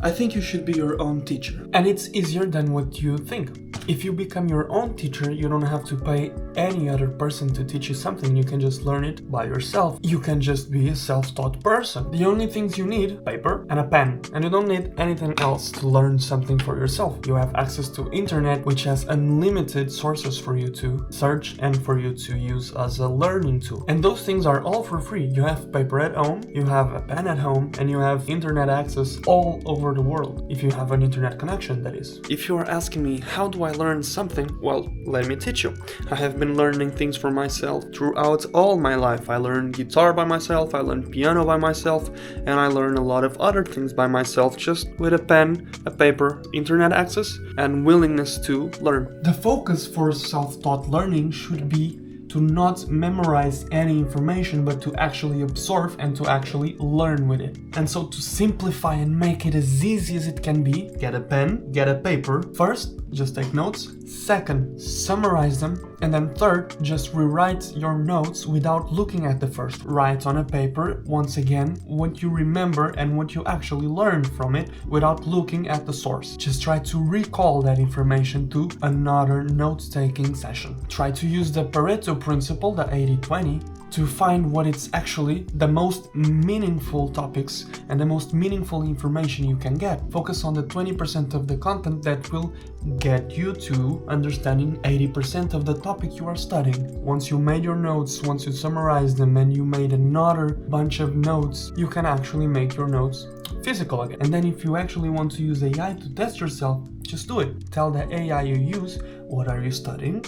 I think you should be your own teacher. And it's easier than what you think. If you become your own teacher, you don't have to pay any other person to teach you something. You can just learn it by yourself. You can just be a self-taught person. The only things you need, paper and a pen. And you don't need anything else to learn something for yourself. You have access to internet, which has unlimited sources for you to search and for you to use as a learning tool. And those things are all for free. You have paper at home, you have a pen at home, and you have internet access all over the world. If you have an internet connection, that is. If you are asking me, how do I learn something? Well, let me teach you. I have been learning things for myself throughout all my life. I learned guitar by myself, I learned piano by myself, and I learned a lot of other things by myself just with a pen, a paper, internet access, and willingness to learn. The focus for self-taught learning should be to not memorize any information, but to actually absorb and to actually learn with it. And so to simplify and make it as easy as it can be, get a pen, get a paper. First, just take notes. Second, summarize them. And then third, just rewrite your notes without looking at the first. Write on a paper, once again, what you remember and what you actually learned from it without looking at the source. Just try to recall that information to another note-taking session. Try to use the Pareto principle, the 80-20, to find what is actually the most meaningful topics and the most meaningful information you can get. Focus on the 20% of the content that will get you to understanding 80% of the topic you are studying. Once you made your notes, once you summarize them and you made another bunch of notes, you can actually make your notes physical again. And then if you actually want to use AI to test yourself, just do it. Tell the AI you use, what are you studying?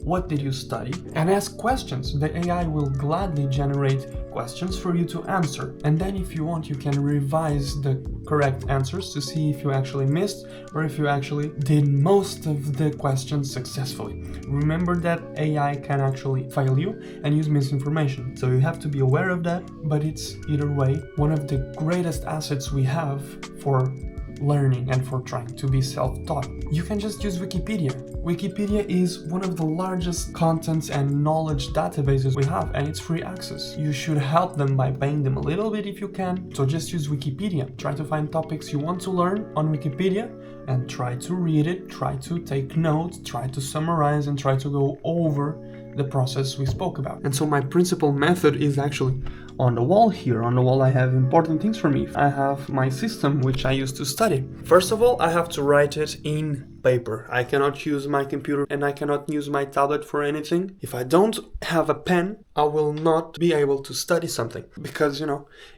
What did you study? And ask questions. The AI will gladly generate questions for you to answer. And then if you want, you can revise the correct answers to see if you actually missed or if you actually did most of the questions successfully. Remember that AI can actually fail you and use misinformation. So you have to be aware of that, but it's either way one of the greatest assets we have for learning and for trying to be self-taught. You can just use Wikipedia. Wikipedia is one of the largest contents and knowledge databases we have, and it's free access. You should help them by paying them a little bit if you can. So just use Wikipedia. Try to find topics you want to learn on Wikipedia and try to read it, try to take notes, try to summarize, and try to go over the process we spoke about. And so my principal method is actually on the wall here. On the wall I have important things for me. I have my system which I use to study. First of all, I have to write it in paper. I cannot use my computer and I cannot use my tablet for anything. If I don't have a pen, I will not be able to study something because,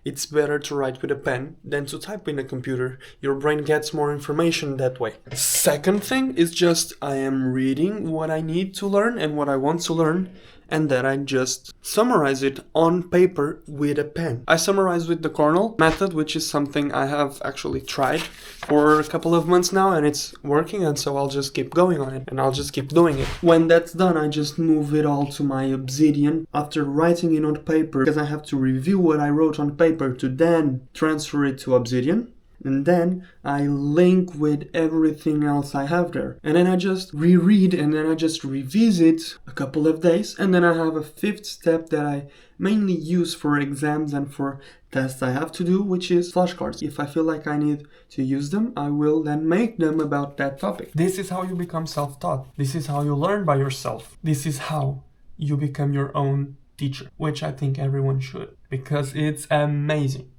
it's better to write with a pen than to type in a computer. Your brain gets more information that way. Second thing is just I am reading what I need to learn and what I want to learn, and then I just summarize it on paper with a pen. I summarize with the Cornell method, which is something I have actually tried for a couple of months now, and it's working, and so I'll just keep going on it, and I'll just keep doing it. When that's done, I just move it all to my Obsidian after writing it on paper, because I have to review what I wrote on paper to then transfer it to Obsidian. And then I link with everything else I have there. And then I just reread and then I just revisit a couple of days. And then I have a fifth step that I mainly use for exams and for tests I have to do, which is flashcards. If I feel like I need to use them, I will then make them about that topic. This is how you become self-taught. This is how you learn by yourself. This is how you become your own teacher, which I think everyone should, because it's amazing.